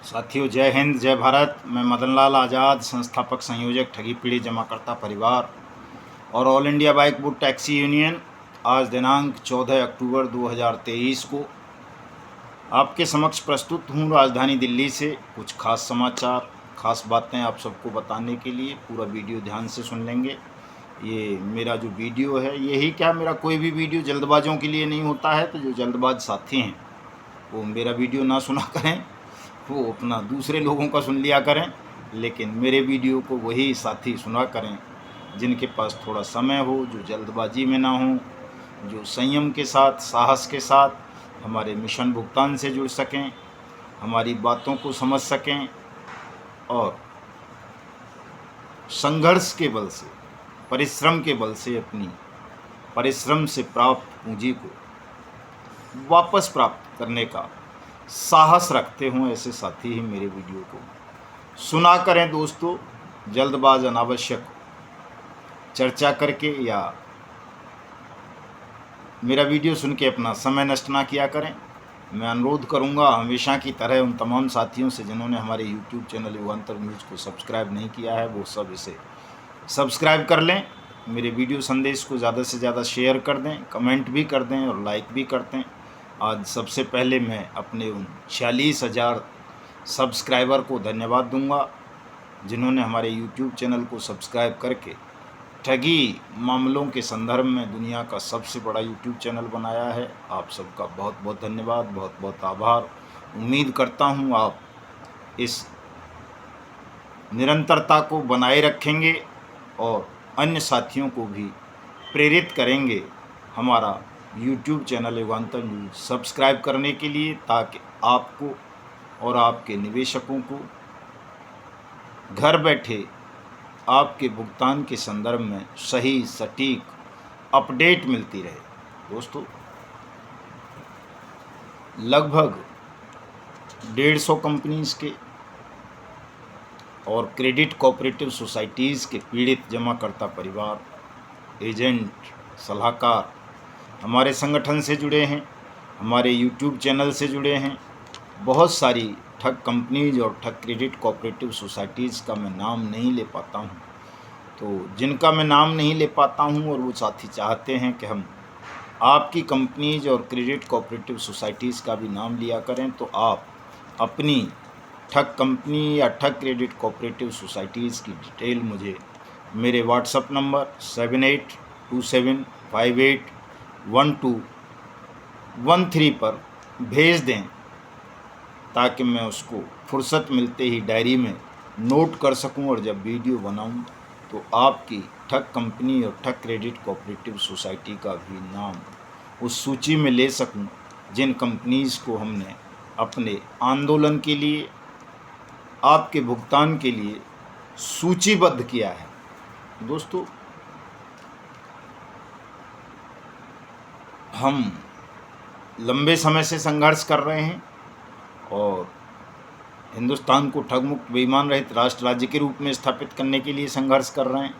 साथियों, जय हिंद, जय भारत। मैं मदन लाल आज़ाद, संस्थापक संयोजक ठगी पीड़ित जमाकर्ता परिवार और all India bike book taxi union, आज दिनांक 14 अक्टूबर 2023 को आपके समक्ष प्रस्तुत हूँ राजधानी दिल्ली से कुछ खास समाचार, खास बातें आप सबको बताने के लिए। पूरा वीडियो ध्यान से सुन लेंगे। ये मेरा जो वीडियो है, यही क्या, मेरा कोई भी वीडियो जल्दबाजों के लिए नहीं होता है। तो जो जल्दबाज साथी हैं वो मेरा वीडियो ना सुना करें, वो अपना दूसरे लोगों का सुन लिया करें। लेकिन मेरे वीडियो को वही साथी सुना करें जिनके पास थोड़ा समय हो, जो जल्दबाजी में ना हो, जो संयम के साथ, साहस के साथ हमारे मिशन भुगतान से जुड़ सकें, हमारी बातों को समझ सकें और संघर्ष के बल से, परिश्रम के बल से अपनी परिश्रम से प्राप्त पूंजी को वापस प्राप्त करने का साहस रखते हों। ऐसे साथी ही मेरे वीडियो को सुना करें। दोस्तों, जल्दबाज अनावश्यक चर्चा करके या मेरा वीडियो सुन के अपना समय नष्ट ना किया करें। मैं अनुरोध करूंगा हमेशा की तरह उन तमाम साथियों से जिन्होंने हमारे YouTube चैनल युगांतर न्यूज़ को सब्सक्राइब नहीं किया है, वो सब इसे सब्सक्राइब कर लें। मेरे वीडियो संदेश को ज़्यादा से ज़्यादा शेयर कर दें, कमेंट भी कर दें और लाइक भी कर दें। आज सबसे पहले मैं अपने उन 46,000 सब्सक्राइबर को धन्यवाद दूंगा जिन्होंने हमारे YouTube चैनल को सब्सक्राइब करके ठगी मामलों के संदर्भ में दुनिया का सबसे बड़ा YouTube चैनल बनाया है। आप सबका बहुत बहुत धन्यवाद, बहुत बहुत आभार। उम्मीद करता हूँ आप इस निरंतरता को बनाए रखेंगे और अन्य साथियों को भी प्रेरित करेंगे हमारा YouTube चैनल युगांतर न्यूज़ सब्सक्राइब करने के लिए, ताकि आपको और आपके निवेशकों को घर बैठे आपके भुगतान के संदर्भ में सही सटीक अपडेट मिलती रहे। दोस्तों, लगभग 150 कंपनीज़ के और क्रेडिट कोऑपरेटिव सोसाइटीज़ के पीड़ित जमाकर्ता परिवार, एजेंट, सलाहकार हमारे संगठन से जुड़े हैं, हमारे YouTube चैनल से जुड़े हैं। बहुत सारी ठग कंपनीज और ठग क्रेडिट कोऑपरेटिव सोसाइटीज़ का मैं नाम नहीं ले पाता हूँ। तो जिनका मैं नाम नहीं ले पाता हूँ और वो साथी चाहते हैं कि हम आपकी कंपनीज और क्रेडिट कोऑपरेटिव सोसाइटीज़ का भी नाम लिया करें, तो आप अपनी ठग कंपनी या ठग क्रेडिट कोऑपरेटिव सोसाइटीज़ की डिटेल मुझे मेरे व्हाट्सएप नंबर 7827581213 पर भेज दें, ताकि मैं उसको फुर्सत मिलते ही डायरी में नोट कर सकूं और जब वीडियो बनाऊं तो आपकी ठग कंपनी और ठग क्रेडिट कोऑपरेटिव सोसाइटी का भी नाम उस सूची में ले सकूं जिन कंपनीज़ को हमने अपने आंदोलन के लिए, आपके भुगतान के लिए सूचीबद्ध किया है। दोस्तों, हम लंबे समय से संघर्ष कर रहे हैं और हिंदुस्तान को ठग मुक्त, बेईमान रहित राष्ट्र राज्य के रूप में स्थापित करने के लिए संघर्ष कर रहे हैं।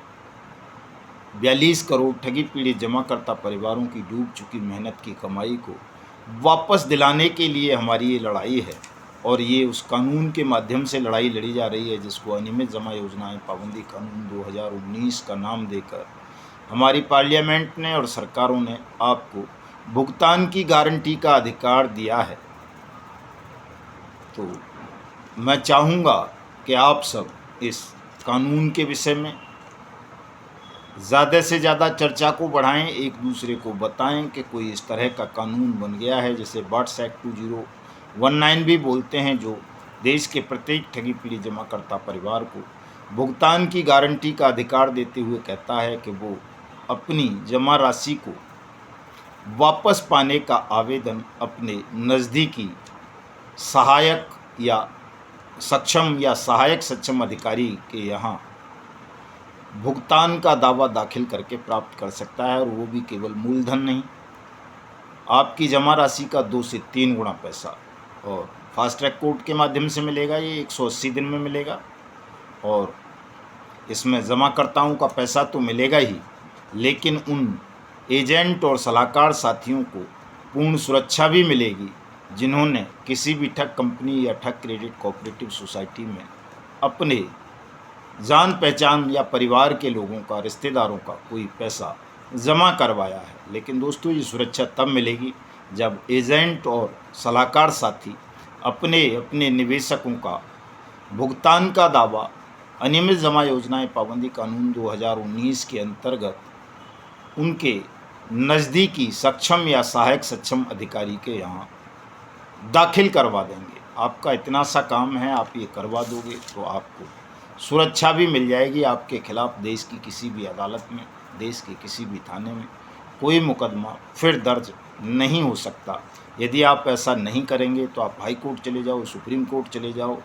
42 करोड़ ठगी पीड़ित जमाकर्ता परिवारों की डूब चुकी मेहनत की कमाई को वापस दिलाने के लिए हमारी ये लड़ाई है और ये उस कानून के माध्यम से लड़ाई लड़ी जा रही है जिसको अनियमित जमा योजनाएं पाबंदी कानून 2019 का नाम देकर हमारी पार्लियामेंट ने और सरकारों ने आपको भुगतान की गारंटी का अधिकार दिया है। तो मैं चाहूँगा कि आप सब इस कानून के विषय में ज़्यादा से ज़्यादा चर्चा को बढ़ाएं, एक दूसरे को बताएं कि कोई इस तरह का कानून बन गया है जिसे बॉट्स एक्ट 2019 भी बोलते हैं, जो देश के प्रत्येक ठगी पीड़ित जमाकर्ता परिवार को भुगतान की गारंटी का अधिकार देते हुए कहता है कि वो अपनी जमा राशि को वापस पाने का आवेदन अपने नज़दीकी सहायक या सक्षम या सहायक सक्षम अधिकारी के यहाँ भुगतान का दावा दाखिल करके प्राप्त कर सकता है, और वो भी केवल मूलधन नहीं, आपकी जमा राशि का 2 से 3 गुना पैसा। और फास्ट ट्रैक कोर्ट के माध्यम से मिलेगा, ये 180 दिन में मिलेगा। और इसमें जमाकर्ताओं का पैसा तो मिलेगा ही, लेकिन उन एजेंट और सलाहकार साथियों को पूर्ण सुरक्षा भी मिलेगी जिन्होंने किसी भी ठग कंपनी या ठग क्रेडिट कोऑपरेटिव सोसाइटी में अपने जान पहचान या परिवार के लोगों का, रिश्तेदारों का कोई पैसा जमा करवाया है। लेकिन दोस्तों, ये सुरक्षा तब मिलेगी जब एजेंट और सलाहकार साथी अपने अपने निवेशकों का भुगतान का दावा अनियमित जमा योजनाएं पाबंदी कानून 2019 के अंतर्गत उनके नज़दीकी सक्षम या सहायक सक्षम अधिकारी के यहाँ दाखिल करवा देंगे। आपका इतना सा काम है, आप ये करवा दोगे तो आपको सुरक्षा भी मिल जाएगी। आपके खिलाफ देश की किसी भी अदालत में, देश के किसी भी थाने में कोई मुकदमा फिर दर्ज नहीं हो सकता। यदि आप ऐसा नहीं करेंगे तो आप हाई कोर्ट चले जाओ, सुप्रीम कोर्ट चले जाओ,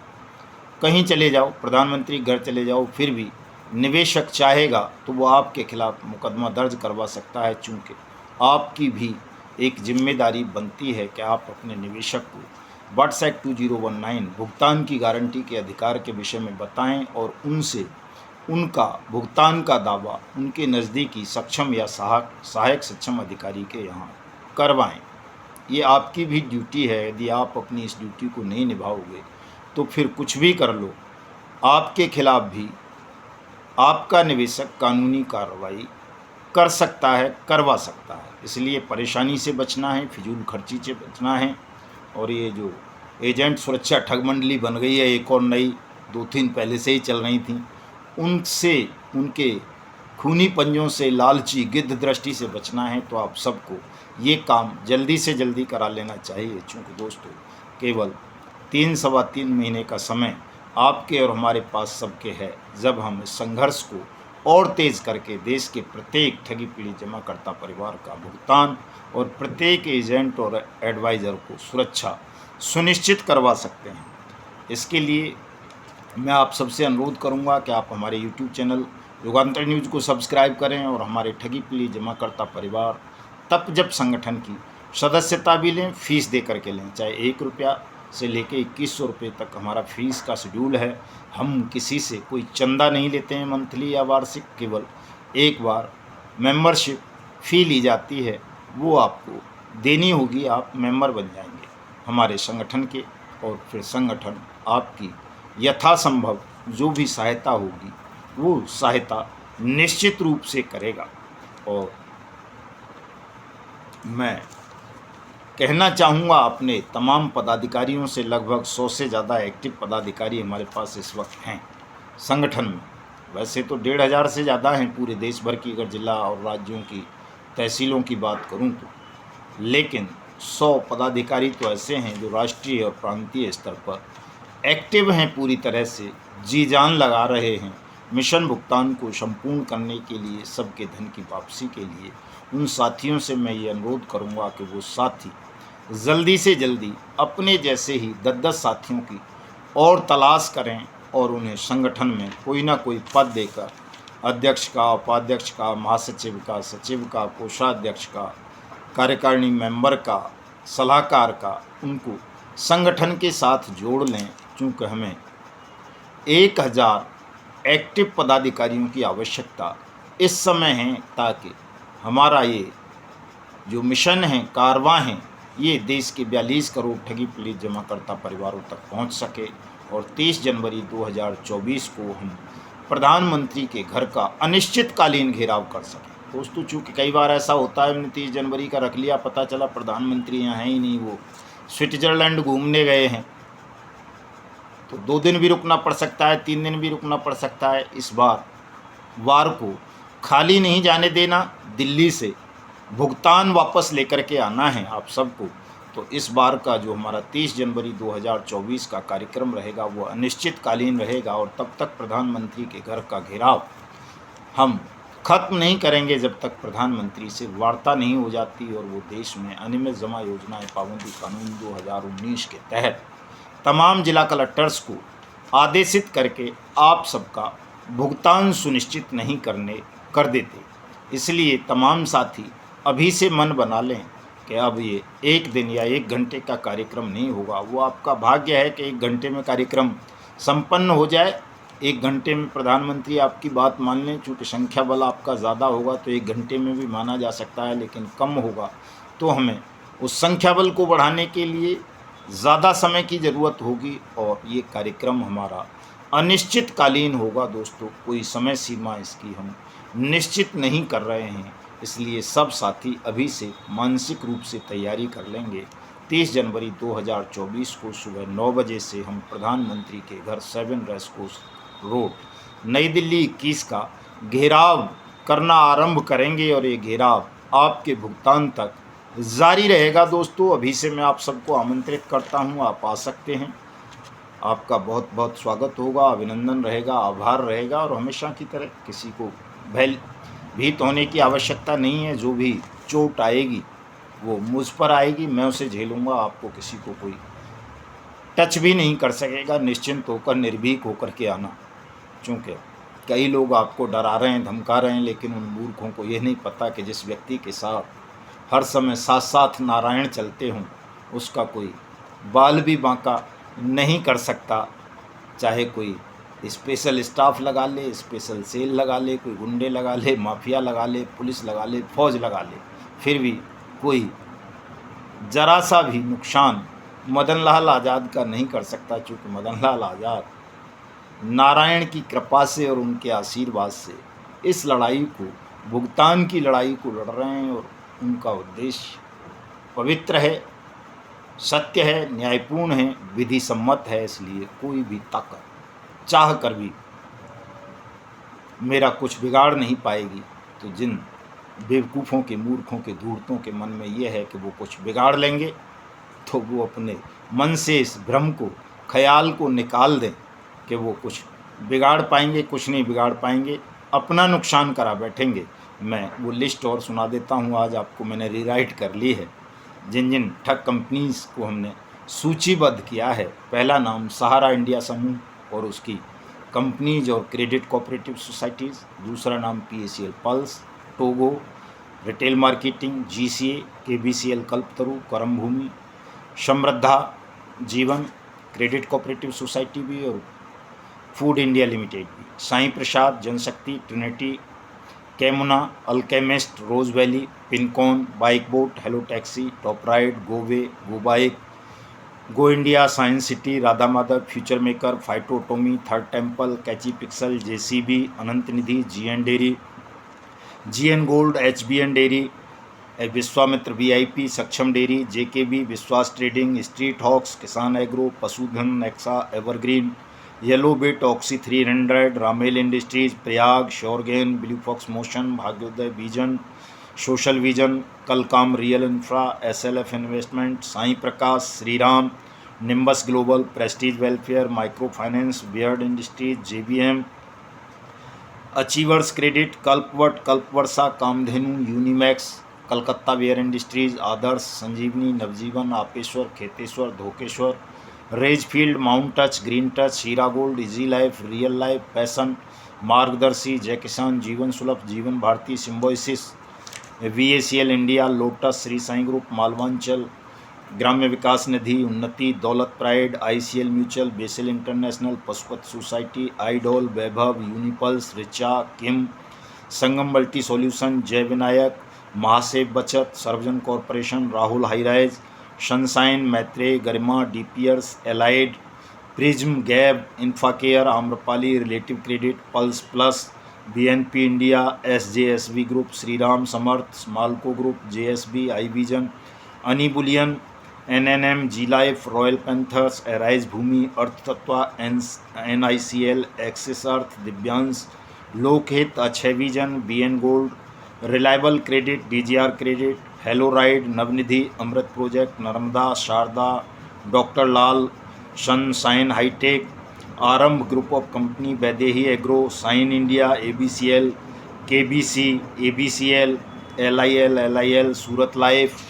कहीं चले जाओ, प्रधानमंत्री घर चले जाओ, फिर भी निवेशक चाहेगा तो वो आपके खिलाफ मुकदमा दर्ज करवा सकता है। चूँकि आपकी भी एक जिम्मेदारी बनती है कि आप अपने निवेशक को WATS Act 2019 भुगतान की गारंटी के अधिकार के विषय में बताएं और उनसे उनका भुगतान का दावा उनके नज़दीकी सक्षम या सहायक सक्षम अधिकारी के यहाँ करवाएं। ये आपकी भी ड्यूटी है। यदि आप अपनी इस ड्यूटी को नहीं निभाओगे तो फिर कुछ भी कर लो, आपके खिलाफ भी आपका निवेशक कानूनी कार्रवाई कर सकता है, करवा सकता है। इसलिए परेशानी से बचना है, फिजूल खर्ची से बचना है। और ये जो एजेंट सुरक्षा ठग मंडली बन गई है, एक और नई 2-3 पहले से ही चल रही थी, उनसे, उनके खूनी पंजों से, लालची गिद्ध दृष्टि से बचना है। तो आप सबको ये काम जल्दी से जल्दी करा लेना चाहिए। चूँकि दोस्तों, केवल 3-3.25 महीने का समय आपके और हमारे पास सबके है, जब हम इस संघर्ष को और तेज़ करके देश के प्रत्येक ठगी पीड़ित जमाकर्ता परिवार का भुगतान और प्रत्येक एजेंट और एडवाइज़र को सुरक्षा सुनिश्चित करवा सकते हैं। इसके लिए मैं आप सबसे अनुरोध करूंगा कि आप हमारे यूट्यूब चैनल युगांतर न्यूज़ को सब्सक्राइब करें और हमारे ठगी पीड़ित जमाकर्ता परिवार तप जब संगठन की सदस्यता भी लें, फीस दे करके लें। चाहे 1 रुपया से लेके 2100 रुपये तक हमारा फीस का शेड्यूल है। हम किसी से कोई चंदा नहीं लेते हैं मंथली या वार्षिक, केवल एक बार मेंबरशिप फ़ी ली जाती है, वो आपको देनी होगी। आप मेंबर बन जाएंगे हमारे संगठन के और फिर संगठन आपकी यथासंभव जो भी सहायता होगी वो सहायता निश्चित रूप से करेगा। और मैं कहना चाहूँगा अपने तमाम पदाधिकारियों से, लगभग 100 से ज़्यादा एक्टिव पदाधिकारी हमारे पास इस वक्त हैं संगठन में। वैसे तो 1500 से ज़्यादा हैं पूरे देश भर की, अगर जिला और राज्यों की तहसीलों की बात करूं तो, लेकिन 100 पदाधिकारी तो ऐसे हैं जो राष्ट्रीय और प्रांतीय स्तर पर एक्टिव हैं, पूरी तरह से जी जान लगा रहे हैं मिशन भुगतान को संपूर्ण करने के लिए, सबके धन की वापसी के लिए। उन साथियों से मैं ये अनुरोध करूंगा कि वो साथी जल्दी से जल्दी अपने जैसे ही 10-10 साथियों की और तलाश करें और उन्हें संगठन में कोई ना कोई पद देकर, अध्यक्ष का, उपाध्यक्ष का, महासचिव का, सचिव का, कोषाध्यक्ष का, कार्यकारिणी मेंबर का, सलाहकार का, उनको संगठन के साथ जोड़ लें। चूँकि हमें 1000 एक्टिव पदाधिकारियों की आवश्यकता इस समय है, ताकि हमारा ये जो मिशन है, कारवां है, ये देश के 42 करोड़ ठगी पीड़ित जमाकर्ता परिवारों तक पहुंच सके और 30 जनवरी 2024 को हम प्रधानमंत्री के घर का अनिश्चितकालीन घेराव कर सकें। दोस्तों, चूँकि कई बार ऐसा होता है, हमने 30 जनवरी का रख लिया, पता चला प्रधानमंत्री यहाँ है ही नहीं, वो स्विट्ज़रलैंड घूमने गए हैं, तो 2 दिन भी रुकना पड़ सकता है, 3 दिन भी रुकना पड़ सकता है। इस बार वार को खाली नहीं जाने देना, दिल्ली से भुगतान वापस लेकर के आना है आप सबको। तो इस बार का जो हमारा 30 जनवरी 2024 का कार्यक्रम रहेगा वो अनिश्चितकालीन रहेगा और तब तक प्रधानमंत्री के घर का घेराव हम खत्म नहीं करेंगे जब तक प्रधानमंत्री से वार्ता नहीं हो जाती और वो देश में अनियमित जमा योजनाएं पाबंदी कानून 2019 के तहत तमाम जिला कलेक्टर्स को आदेशित करके आप सबका भुगतान सुनिश्चित नहीं कर देते। इसलिए तमाम साथी अभी से मन बना लें कि अब ये 1 दिन या 1 घंटे का कार्यक्रम नहीं होगा। वो आपका भाग्य है कि 1 घंटे में कार्यक्रम संपन्न हो जाए, 1 घंटे में प्रधानमंत्री आपकी बात मान लें। चूँकि संख्या बल आपका ज़्यादा होगा तो 1 घंटे में भी माना जा सकता है, लेकिन कम होगा तो हमें उस संख्या बल को बढ़ाने के लिए ज़्यादा समय की ज़रूरत होगी और ये कार्यक्रम हमारा अनिश्चितकालीन होगा दोस्तों, कोई समय सीमा इसकी हम निश्चित नहीं कर रहे हैं। इसलिए सब साथी अभी से मानसिक रूप से तैयारी कर लेंगे। 30 जनवरी 2024 को सुबह 9 बजे से हम प्रधानमंत्री के घर 7 रेसकोर्स रोड नई दिल्ली 21 का घेराव करना आरंभ करेंगे और ये घेराव आपके भुगतान तक जारी रहेगा दोस्तों। अभी से मैं आप सबको आमंत्रित करता हूँ, आप आ सकते हैं। आपका बहुत बहुत स्वागत होगा, अभिनंदन रहेगा, आभार रहेगा और हमेशा की तरह किसी को भयभीत होने की आवश्यकता नहीं है। जो भी चोट आएगी वो मुझ पर आएगी, मैं उसे झेलूँगा। आपको किसी को कोई टच भी नहीं कर सकेगा। निश्चिंत होकर, निर्भीक होकर के आना, क्योंकि कई लोग आपको डरा रहे हैं, धमका रहे हैं, लेकिन उन मूर्खों को यह नहीं पता कि जिस व्यक्ति के साथ हर समय साथ साथ नारायण चलते हों उसका कोई बाल भी बांका नहीं कर सकता। चाहे कोई स्पेशल स्टाफ लगा ले, स्पेशल सेल लगा ले, कोई गुंडे लगा ले, माफिया लगा ले, पुलिस लगा ले, फौज लगा ले, फिर भी कोई जरा सा भी नुकसान मदन लाल आज़ाद का नहीं कर सकता, क्योंकि मदन लाल आज़ाद नारायण की कृपा से और उनके आशीर्वाद से इस लड़ाई को, भुगतान की लड़ाई को लड़ रहे हैं और उनका उद्देश्य पवित्र है, सत्य है, न्यायपूर्ण है, विधि सम्मत है। इसलिए कोई भी ताकत चाह कर भी मेरा कुछ बिगाड़ नहीं पाएगी। तो जिन बेवकूफ़ों के, मूर्खों के, धूर्तों के मन में ये है कि वो कुछ बिगाड़ लेंगे, तो वो अपने मन से इस भ्रम को, ख्याल को निकाल दें कि वो कुछ बिगाड़ पाएंगे। कुछ नहीं बिगाड़ पाएंगे, अपना नुकसान करा बैठेंगे। मैं वो लिस्ट और सुना देता हूँ, आज आपको मैंने रीराइट कर ली है। जिन जिन ठग कंपनीज़ को हमने सूचीबद्ध किया है, पहला नाम सहारा इंडिया समूह और उसकी कंपनीज और क्रेडिट कोऑपरेटिव सोसाइटीज़, दूसरा नाम PACL pulse, Togo retail marketing, GCA, KBCL कल्पतरु, करम भूमि, समृद्धा जीवन क्रेडिट कोऑपरेटिव सोसाइटी भी और फूड इंडिया लिमिटेड भी, साईं प्रसाद जनशक्ति, ट्रिनिटी, कैमुना, Alchemist, Rose Valley, Pincon, Bike Bot, Hello Taxi, Top Ride, गोवे, Go Bike, Go India, Science City, Radha Madhav, Future Maker, फाइटोटोमी, Third Temple, Catchy Pixel, JCB, Anant Nidhi, GN Dairy, GN Gold, HBN Dairy, Vishwamitra VIP, Saksham Dairy, JKB, Vishwas Trading, Street Hawks, Kisan Agro, Pashudhan, Nexa, Evergreen, Yellow Bit, Oxy 300, रामेल Industries, Prayag, Suregain, Blue Fox Motion, भाग्योदय vision, Social Vision, कलकाम Real Infra, SLF Investment, Sai Prakash, Shriram, Nimbus Global, Prestige Welfare, Micro Finance, Beard Industries, JBM, Achievers Credit, Kalpvat, Kalpvarsha, Kamdhenu, Unimax, Calcutta Ware Industries, Adarsh, Sanjeevani, Navjeevan, Apeshwar, Kheteshwar, Dhokeshwar, रेजफील्ड, Mount Touch, Green Touch, Heera Gold, Easy Life, Real Life, पैसन, Margdarshi, Jai Kisan, Jeevan Sulabh, Jeevan Bharati, Symbiosis, VACL India, Lotus, Shri Sai Group, Malwanchal, Gramya Vikas Nidhi, Unnati, Daulat Pride, ICL mutual, BECIL International, Pashupati Society, Idol, Vaibhav, Unipulse, Richa, Kim, Sangam Multi Solution, Jai Vinayak, Mahasev Bachat, Sarvajan Corporation, Rahul Highrise, Sunshine, Maitreya, Garima, DPRS, Allied, Prism, गैब, Infacare, Amrapali, Relative Credit, Pulse Plus, BNP India, SJSV Group, Shriram Samarth, Smalco Group, JSB, iVision, अनिबुलियन, NNM, G Life, Royal Panthers, Arise Bhoomi, Arth Tatva, NICL, Axis Arth, Divyansh, Lokhit, Akshay Vision, BN Gold, Reliable Credit, DGR Credit, Hello Ride, Navnidhi, Amrit project, Narmada, Sharda, Doctor Lal, Sunshine Hitech, Aarambh Group of Company, Vaidehi Agro, Sign India, ABCL, KBC, ABCL, LIL, Surat Life,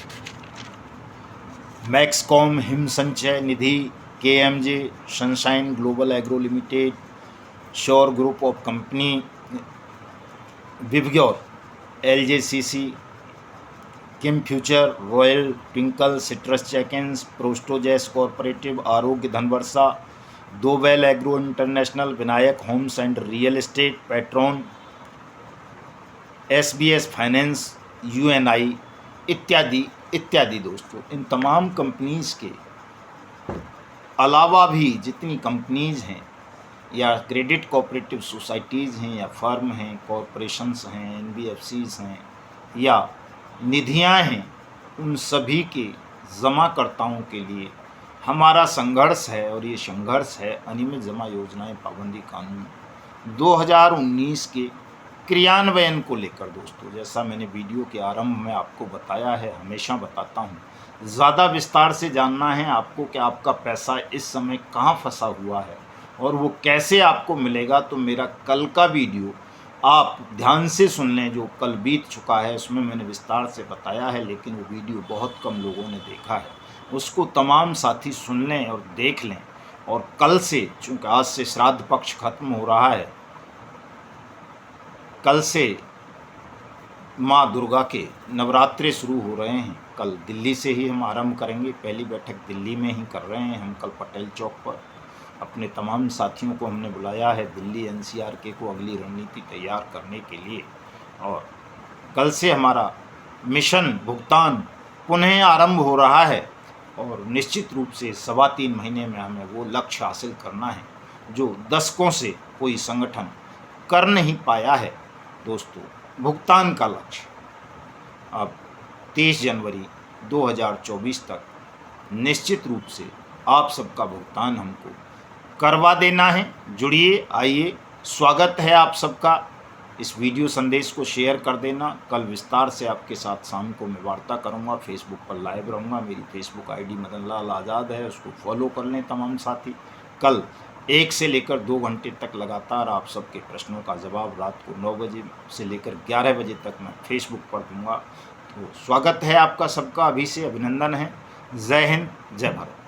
Maxcom, Him Sanchay Nidhi, KMJ, Sunshine Global Agro Limited, Sure Group of Company, विवग्योर, LJCC, Kim Future, Royal Twinkle, Citrus Checkins, प्रोस्टोजेस Corporative, Arogya Dhanvarsha, दो Well Agro International, Vinayak Homes and Real Estate, Petron, SBS Finance, UNI इत्यादि इत्यादि। दोस्तों इन तमाम companies के अलावा भी जितनी कंपनीज़ हैं या क्रेडिट कोऑपरेटिव सोसाइटीज़ हैं या फर्म हैं, कॉरपोरेशंस हैं, एनबीएफसीज़ हैं या निधियां हैं, उन सभी के जमाकर्ताओं के लिए हमारा संघर्ष है। और ये संघर्ष है अनियमित जमा योजनाएं पाबंदी कानून 2019 के क्रियान्वयन को लेकर। दोस्तों, जैसा मैंने वीडियो के आरंभ में आपको बताया है, हमेशा बताता हूँ, ज़्यादा विस्तार से जानना है आपको कि आपका पैसा इस समय कहाँ फंसा हुआ है और वो कैसे आपको मिलेगा, तो मेरा कल का वीडियो आप ध्यान से सुन लें। जो कल बीत चुका है उसमें मैंने विस्तार से बताया है, लेकिन वो वीडियो बहुत कम लोगों ने देखा है। उसको तमाम साथी सुन लें और देख लें। और कल से, चूँकि आज से श्राद्ध पक्ष खत्म हो रहा है, कल से माँ दुर्गा के नवरात्रे शुरू हो रहे हैं। कल दिल्ली से ही हम आरंभ करेंगे, पहली बैठक दिल्ली में ही कर रहे हैं हम कल पटेल चौक पर। अपने तमाम साथियों को हमने बुलाया है दिल्ली एनसीआर के को अगली रणनीति तैयार करने के लिए। और कल से हमारा मिशन भुगतान पुनः आरंभ हो रहा है और निश्चित रूप से 3.25 महीने में हमें वो लक्ष्य हासिल करना है जो दशकों से कोई संगठन कर नहीं पाया है। दोस्तों, भुगतान का लक्ष्य अब 30 जनवरी 2024 तक निश्चित रूप से आप सबका भुगतान हमको करवा देना है। जुड़िए, आइए, स्वागत है आप सबका। इस वीडियो संदेश को शेयर कर देना। कल विस्तार से आपके साथ शाम को मैं वार्ता करूंगा, फेसबुक पर लाइव रहूंगा। मेरी फेसबुक आईडी मदन लाल आज़ाद है, उसको फॉलो कर लें तमाम साथी। कल 1 से लेकर 2 घंटे तक लगातार आप सबके प्रश्नों का जवाब रात को 9 बजे से लेकर 11 बजे तक मैं फेसबुक पर दूंगा। तो स्वागत है आपका सबका, अभी से अभिनंदन है। जय हिंद, जय भारत।